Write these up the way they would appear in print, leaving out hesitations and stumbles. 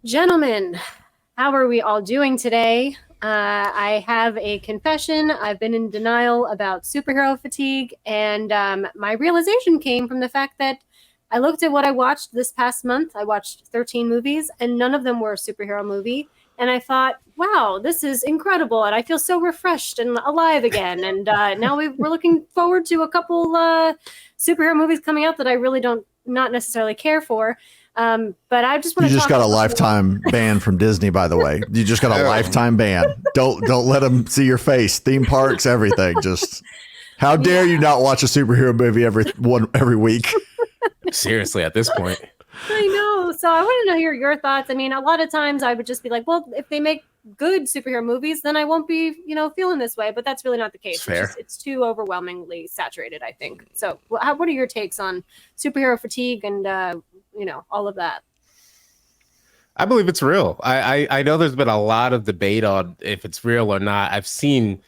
Gentlemen, how are we all doing today? I have a confession. I've been in denial about superhero fatigue, and my realization came from the fact that I looked at what I watched this past month. I watched 13 movies, and none of them were a superhero movie. And I thought, wow, this is incredible. And I feel so refreshed and alive again. And now we're looking forward to a couple superhero movies coming out that I really don't not necessarily care for. But I just want You to just got a lifetime ban from Disney, by the way. You just got a lifetime ban. Don't let them see your face. Theme parks, everything. Just how dare you not watch a superhero movie every week? Seriously, at this point. I know. So I want to hear your thoughts. I mean, a lot of times I would just be like, well, if they make good superhero movies, then I won't be, feeling this way. But that's really not the case. Fair. It's too overwhelmingly saturated, I think. So what are your takes on superhero fatigue and, all of that? I believe it's real. I know there's been a lot of debate on if it's real or not. I've seen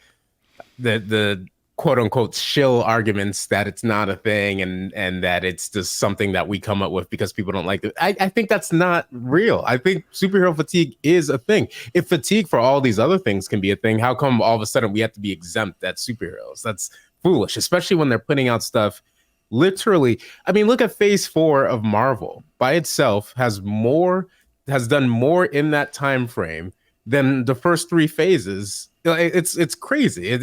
the quote unquote shill arguments that it's not a thing and that it's just something that we come up with because people don't like it. I think that's not real. I think superhero fatigue is a thing. If fatigue for all these other things can be a thing, how come all of a sudden we have to be exempt at superheroes? That's foolish, especially when they're putting out stuff. Literally, I mean, look at Phase 4 of Marvel by itself has done more in that time frame than the first three phases. It's crazy.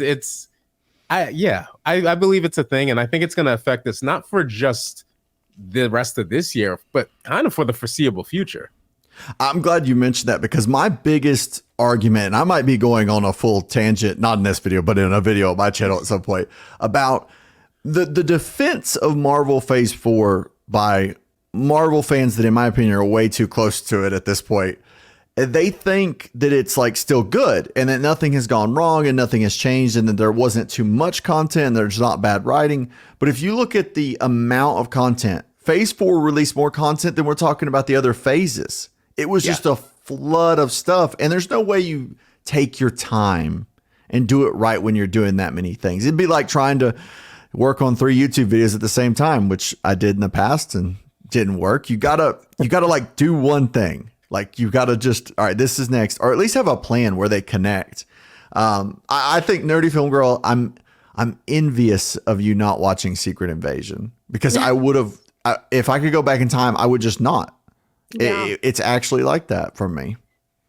I believe it's a thing, and I think it's going to affect us not for just the rest of this year, but kind of for the foreseeable future. I'm glad you mentioned that because my biggest argument, and I might be going on a full tangent, not in this video, but in a video on my channel at some point, about the defense of Marvel Phase 4 by Marvel fans that, in my opinion, are way too close to it at this point. They think that it's like still good and that nothing has gone wrong and nothing has changed and that there wasn't too much content and there's not bad writing. But if you look at the amount of content, Phase 4 released more content than we're talking about the other phases. It was just a flood of stuff, and there's no way you take your time and do it right when you're doing that many things. It'd be like trying to work on 3 YouTube videos at the same time, which I did in the past and didn't work. You gotta like do one thing. Like you gotta just, all right, this is next, or at least have a plan where they connect. I think Nerdy Film Girl, I'm envious of you not watching Secret Invasion because I would have, if I could go back in time, I would just not. Yeah. It's actually like that for me.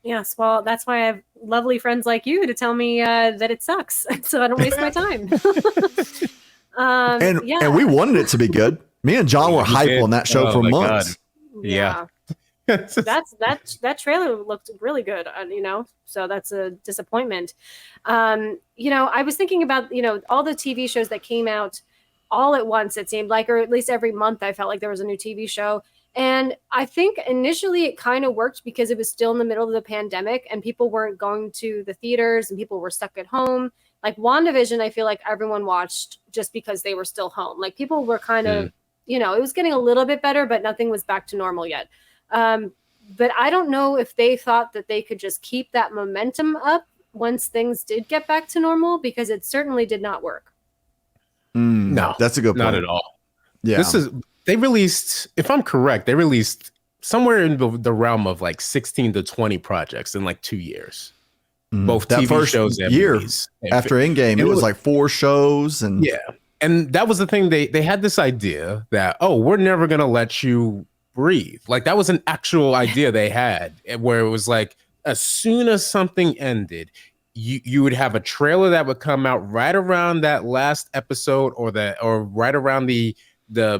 Yes, well, that's why I have lovely friends like you to tell me that it sucks, so I don't waste my time. And we wanted it to be good. Me and John were hype on that show for months. God. Yeah. that trailer looked really good, so that's a disappointment. I was thinking about, all the TV shows that came out all at once, it seemed like, or at least every month I felt like there was a new TV show. And I think initially it kind of worked because it was still in the middle of the pandemic and people weren't going to the theaters and people were stuck at home. Like WandaVision, I feel like everyone watched just because they were still home. Like people were kind of, it was getting a little bit better, but nothing was back to normal yet. But I don't know if they thought that they could just keep that momentum up once things did get back to normal, because it certainly did not work. No, that's a good point. Not at all. Yeah. They released, if I'm correct, they released somewhere in the realm of like 16 to 20 projects in like 2 years. Both that TV first shows and year movies. After Endgame, it was like 4 shows. And yeah. And that was the thing. They had this idea that, we're never going to let you breathe. Like that was an actual idea they had, where it was like, as soon as something ended, you would have a trailer that would come out right around that last episode or right around the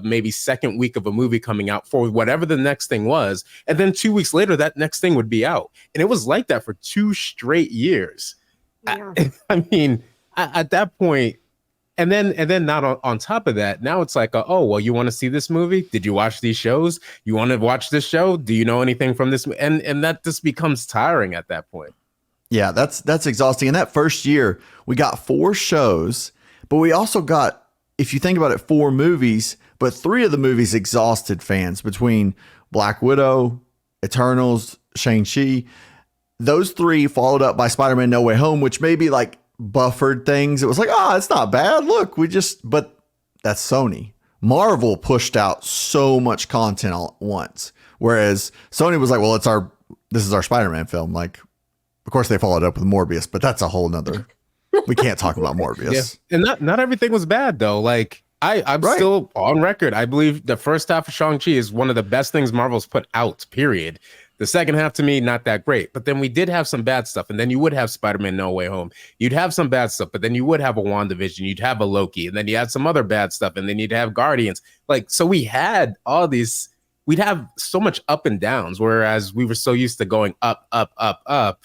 maybe second week of a movie coming out for whatever the next thing was. And then 2 weeks later, that next thing would be out. And it was like that for 2 straight years. Yeah. I mean, at that point, and then not on top of that, now it's like, you want to see this movie? Did you watch these shows? You want to watch this show? Do you know anything from this? And that just becomes tiring at that point. Yeah, that's exhausting. In that first year, we got 4 shows, but we also got, if you think about it, 4 movies, but 3 of the movies exhausted fans between Black Widow, Eternals, Shang-Chi. Those 3 followed up by Spider-Man No Way Home, which maybe like buffered things. It was like, it's not bad. Look, but that's Sony. Marvel pushed out so much content all at once. Whereas Sony was like, well, it's our this is our Spider-Man film. Like, of course they followed up with Morbius, but that's a whole nother. We can't talk about Morbius. Yeah. And not everything was bad though. Like I'm Right. still on record. I believe the first half of Shang-Chi is one of the best things Marvel's put out, period. The second half to me, not that great. But then we did have some bad stuff. And then you would have Spider-Man No Way Home. You'd have some bad stuff, but then you would have a WandaVision. You'd have a Loki. And then you had some other bad stuff. And then you'd have Guardians. Like, so we had all these, we'd have so much up and downs, whereas we were so used to going up, up, up, up.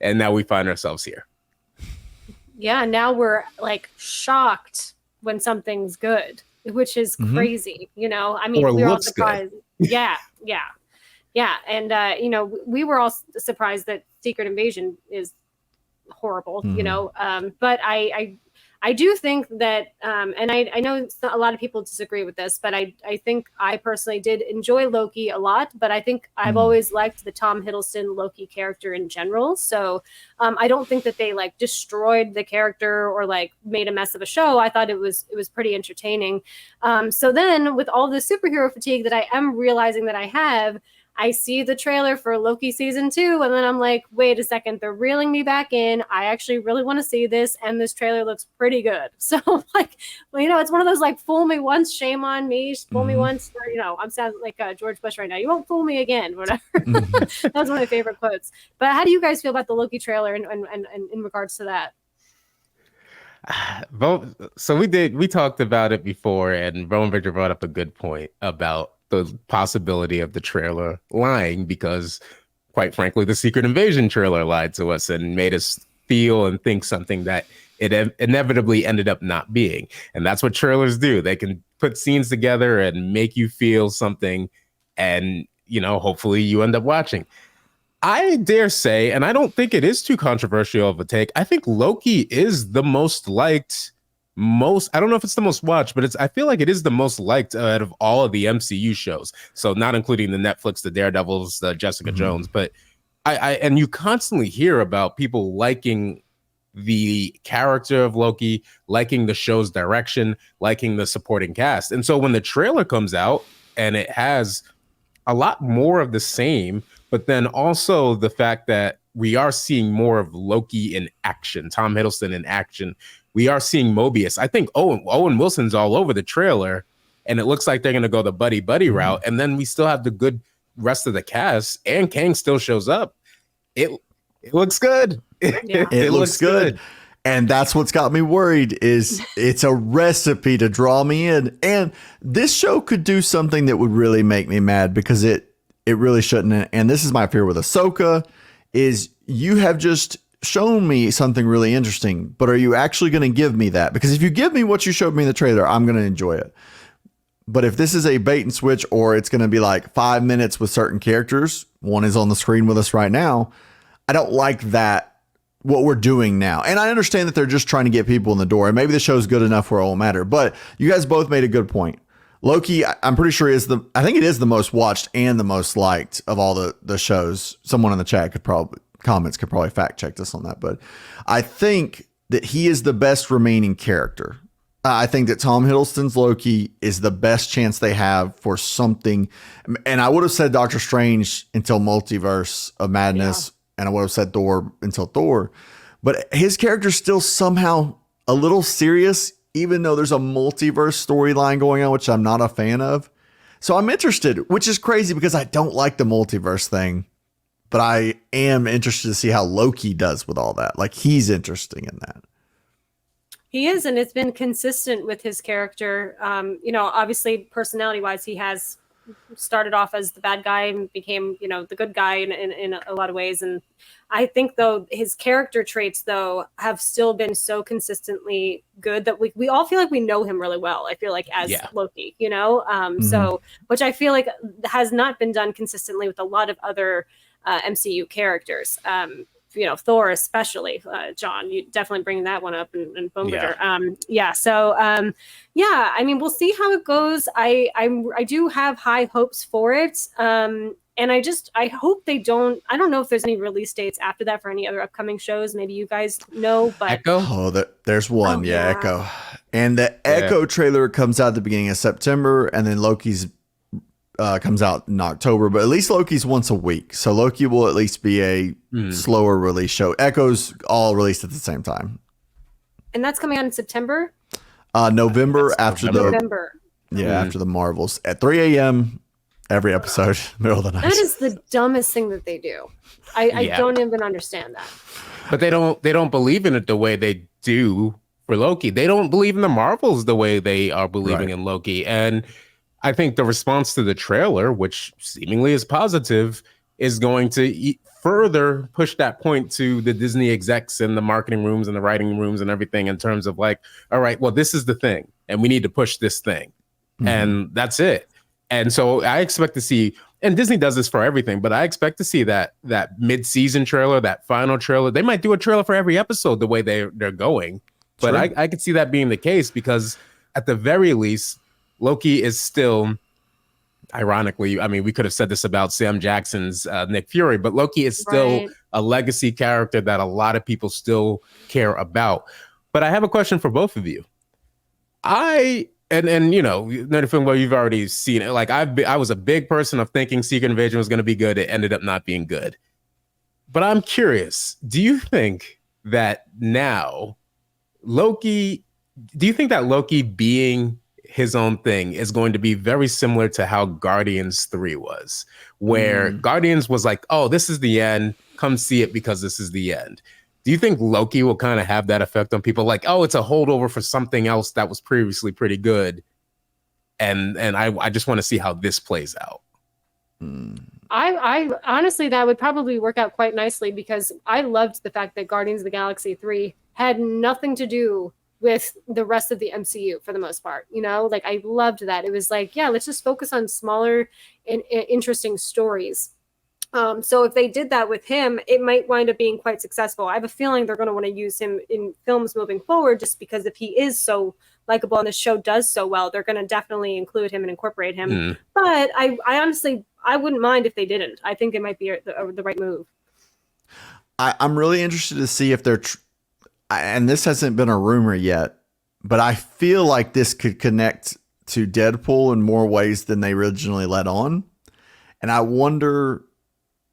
And now we find ourselves here. Yeah, now we're like shocked when something's good, which is crazy. You know, I mean, Or we're all looks good. surprised. Yeah. And, you know, we were all surprised that Secret Invasion is horrible, you know, but I do think that, and I know a lot of people disagree with this, but I think I personally did enjoy Loki a lot, but I think I've always liked the Tom Hiddleston Loki character in general. So I don't think that they like destroyed the character or like made a mess of a show. I thought it was pretty entertaining. So then with all the superhero fatigue that I am realizing that I have, I see the trailer for Loki season 2, and then I'm like, wait a second, they're reeling me back in. I actually really want to see this, and this trailer looks pretty good. So, like, well, you know, it's one of those like, fool me once, shame on me. Fool me once, or, you know, I'm sounding like George Bush right now. You won't fool me again, whatever. That's one of my favorite quotes. But how do you guys feel about the Loki trailer and in regards to that? So we talked about it before, and Rowan Victor brought up a good point about the possibility of the trailer lying, because quite frankly, the Secret Invasion trailer lied to us and made us feel and think something that it inevitably ended up not being. And that's what trailers do. They can put scenes together and make you feel something, and, you know, hopefully you end up watching. I dare say, and I don't think it is too controversial of a take, I think Loki is the most liked, I don't know if it's the most watched, but I feel like it is the most liked out of all of the MCU shows. So not including the Netflix, the Daredevils, the Jessica Jones, but and you constantly hear about people liking the character of Loki, liking the show's direction, liking the supporting cast. And so when the trailer comes out and it has a lot more of the same, but then also the fact that we are seeing more of Loki in action, Tom Hiddleston in action. We are seeing Mobius. I think Owen Wilson's all over the trailer, and it looks like they're going to go the buddy route. And then we still have the good rest of the cast, and Kang still shows up. It looks good. Yeah. It looks good. And that's what's got me worried, is it's a recipe to draw me in. And this show could do something that would really make me mad, because it really shouldn't. And this is my fear with Ahsoka, is you have just shown me something really interesting, but are you actually going to give me that? Because if you give me what you showed me in the trailer, I'm going to enjoy it. But if this is a bait and switch, or it's going to be like 5 minutes with certain characters, one is on the screen with us right now, I don't like that, what we're doing now. And I understand that they're just trying to get people in the door, and maybe the show's good enough where it won't matter. But you guys both made a good point. Loki, I'm pretty sure I think it is the most watched and the most liked of all the shows. Someone in the chat could probably fact check us on that. But I think that he is the best remaining character. I think that Tom Hiddleston's Loki is the best chance they have for something. And I would have said Doctor Strange until Multiverse of Madness. And I would have said Thor until Thor. But his character's still somehow a little serious, even though there's a multiverse storyline going on, which I'm not a fan of. So I'm interested, which is crazy because I don't like the multiverse thing. But I am interested to see how Loki does with all that. Like, he's interesting in that. He is, and it's been consistent with his character. You know, obviously, personality-wise, he has started off as the bad guy and became, you know, the good guy in a lot of ways. And I think, though, his character traits, though, have still been so consistently good that we all feel like we know him really well. I feel like as Loki, you know, so, which I feel like has not been done consistently with a lot of other MCU characters. You know, Thor especially. John, you definitely bring that one up, and Bumberger. So I mean, we'll see how it goes. I do have high hopes for it. And I hope they don't. I don't know if there's any release dates after that for any other upcoming shows. Maybe you guys know, but Echo. Oh, there's one. Echo. And the Echo trailer comes out at the beginning of September, and then Loki's comes out in October, but at least Loki's once a week. So Loki will at least be a slower release show. Echo's all released at the same time. And that's coming out in September? November after November. After the Marvels at 3 a.m. every episode, middle of the night. That is the dumbest thing that they do. I don't even understand that. But they don't believe in it the way they do for Loki. They don't believe in the Marvels the way they are believing in Loki. And I think the response to the trailer, which seemingly is positive, is going to further push that point to the Disney execs in the marketing rooms and the writing rooms and everything in terms of like, all right, well, this is the thing and we need to push this thing. And that's it. And so I expect to see, and Disney does this for everything, but I expect to see that mid-season trailer, that final trailer. They might do a trailer for every episode the way they're going. But I could see that being the case because at the very least, Loki is still, ironically, I mean, we could have said this about Sam Jackson's Nick Fury, but Loki is still a legacy character that a lot of people still care about. But I have a question for both of you. And you know, well, you've already seen it. Like I was a big person of thinking Secret Invasion was going to be good. It ended up not being good. But I'm curious, do you think that now Loki being his own thing is going to be very similar to how Guardians 3 was, where Guardians was like, oh, this is the end. Come see it because this is the end. Do you think Loki will kind of have that effect on people? Like, oh, it's a holdover for something else that was previously pretty good. And I just want to see how this plays out. I honestly, that would probably work out quite nicely because I loved the fact that Guardians of the Galaxy 3 had nothing to do with the rest of the MCU for the most part. You know, like I loved that. It was like, yeah, let's just focus on smaller and interesting stories. So if they did that with him, it might wind up being quite successful. I have a feeling they're going to want to use him in films moving forward just because if he is so likable and the show does so well, they're going to definitely include him and incorporate him. But I honestly, I wouldn't mind if they didn't. I think it might be the right move. I'm really interested to see if they're, and this hasn't been a rumor yet, but I feel like this could connect to Deadpool in more ways than they originally let on. And I wonder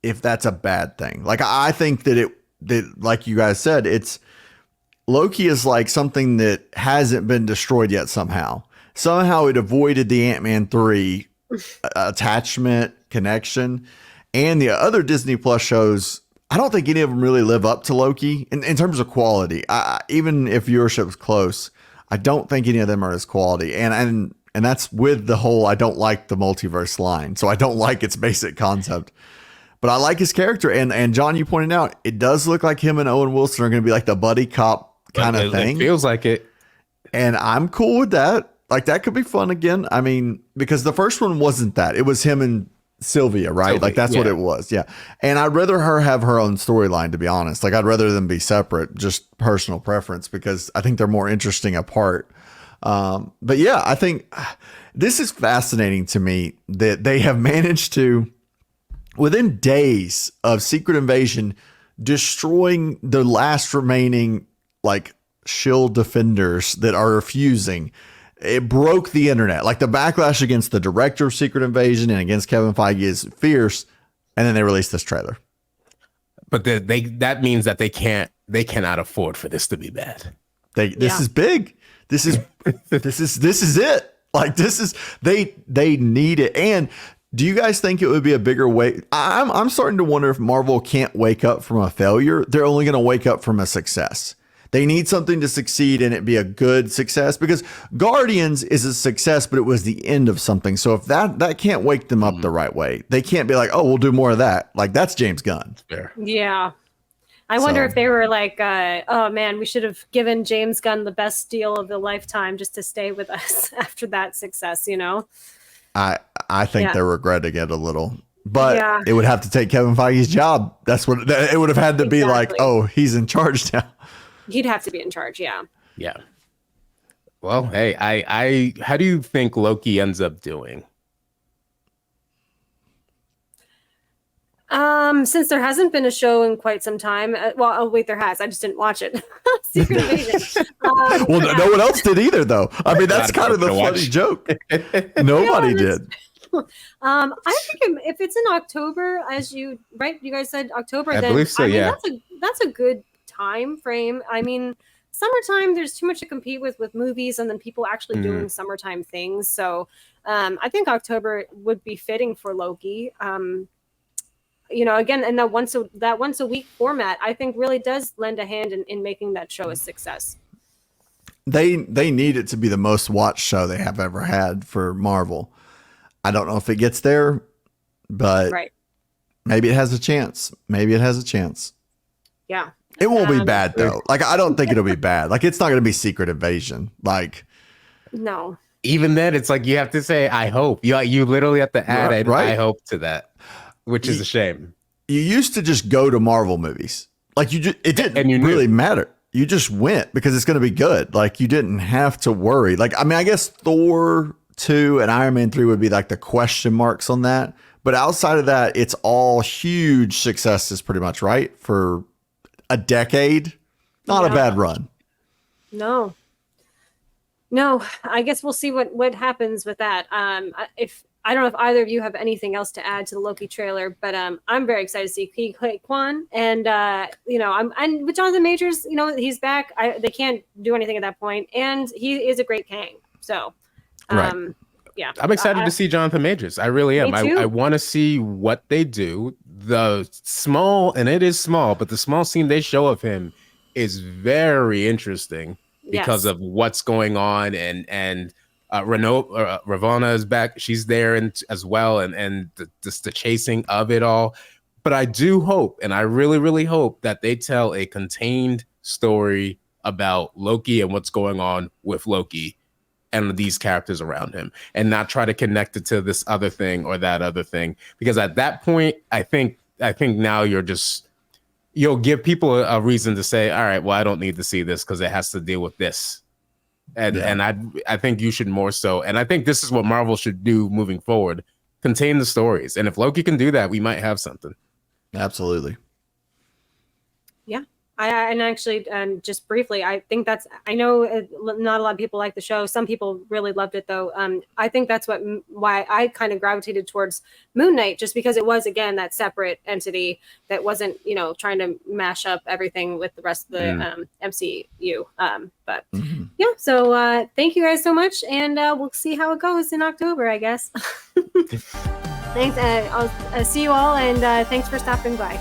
if that's a bad thing. Like, I think that like you guys said, Loki is like something that hasn't been destroyed yet somehow. Somehow it avoided the Ant-Man 3 attachment, connection, and the other Disney Plus shows. I don't think any of them really live up to Loki in terms of quality. Even if viewership is close, I don't think any of them are as quality. And that's with the whole, I don't like the multiverse line. So I don't like its basic concept. But I like his character. And John, you pointed out, it does look like him and Owen Wilson are going to be like the buddy cop kind of thing. It feels like it. And I'm cool with that. Like, that could be fun again. I mean, because the first one wasn't that. It was him and Sylvia, right? Like, that's what it was. Yeah. And I'd rather her have her own storyline, to be honest. Like, I'd rather them be separate, just personal preference, because I think they're more interesting apart. But yeah, I think this is fascinating to me that they have managed to, within days of Secret Invasion, destroying the last remaining like shield defenders that are refusing. It broke the internet. Like, the backlash against the director of Secret Invasion and against Kevin Feige is fierce. And then they released this trailer. But that means that they cannot afford for this to be bad. This is big. This is it. Like, they need it. And do you guys think it would be a bigger way? I'm starting to wonder if Marvel can't wake up from a failure. They're only going to wake up from a success. They need something to succeed and it be a good success, because Guardians is a success, but it was the end of something. So if that can't wake them up the right way, they can't be like, oh, we'll do more of that. Like, that's James Gunn. Fair. Yeah. I wonder if they were like, oh man, we should have given James Gunn the best deal of the lifetime just to stay with us after that success, you know? I think they're regretting it a little, but it would have to take Kevin Feige's job. That's what it would have had to be like. Oh, he's in charge now. He'd have to be in charge. Yeah. Yeah. Well, hey, I how do you think Loki ends up doing? Since there hasn't been a show in quite some time, wait, there has. I just didn't watch it. Secret Invasion. Well, no one else did either, though. I mean, that's kind of the funny joke. Nobody did. I think if it's in October, as you guys said October, I then believe so, I mean yeah. that's a good time frame. I mean, summertime there's too much to compete with movies and then people actually doing summertime things. So I think October would be fitting for Loki. Again, and that once a week format, I think really does lend a hand in making that show a success. They need it to be the most watched show they have ever had for Marvel. I don't know if it gets there, but Right. maybe it has a chance. Maybe it has a chance. Yeah. It won't be bad though. Like I don't think it'll be bad. Like it's not going to be Secret Invasion. Like no. Even then, it's like you have to say, "I hope." You literally have to add Right. "I hope" to that, which is a shame. You used to just go to Marvel movies. Like it didn't And you knew. really matter. You just went because it's going to be good. Like you didn't have to worry. Like I mean, I guess Thor 2 and Iron Man 3 would be like the question marks on that. But outside of that, it's all huge successes pretty much, right? For a decade. Not a bad run. No, I guess we'll see what happens with that. If I don't know if either of you have anything else to add to the Loki trailer, but I'm very excited to see Ke Kwan, and I'm with Jonathan Majors. He's back. They can't do anything at that point, and he is a great Kang. So, Right. yeah, I'm excited to see Jonathan Majors. I really am. Me too. I want to see what they do. The small, and it is small, but the small scene they show of him is very interesting because Yes. of what's going on. And Ravonna is back. She's there as well. And just the chasing of it all. But I do hope, and I really, really hope that they tell a contained story about Loki and what's going on with Loki and these characters around him, and not try to connect it to this other thing or that other thing. Because at that point, I think now you'll give people a reason to say, all right, well, I don't need to see this because it has to deal with this. And I think you should more so. And I think this is what Marvel should do moving forward. Contain the stories. And if Loki can do that, we might have something. Absolutely. Yeah. And actually, just briefly, I think I know not a lot of people like the show. Some people really loved it, though. I think that's why I kind of gravitated towards Moon Knight, just because it was, again, that separate entity that wasn't, trying to mash up everything with the rest of the MCU. But yeah, so thank you guys so much. And we'll see how it goes in October, I guess. Thanks. I'll see you all. And thanks for stopping by.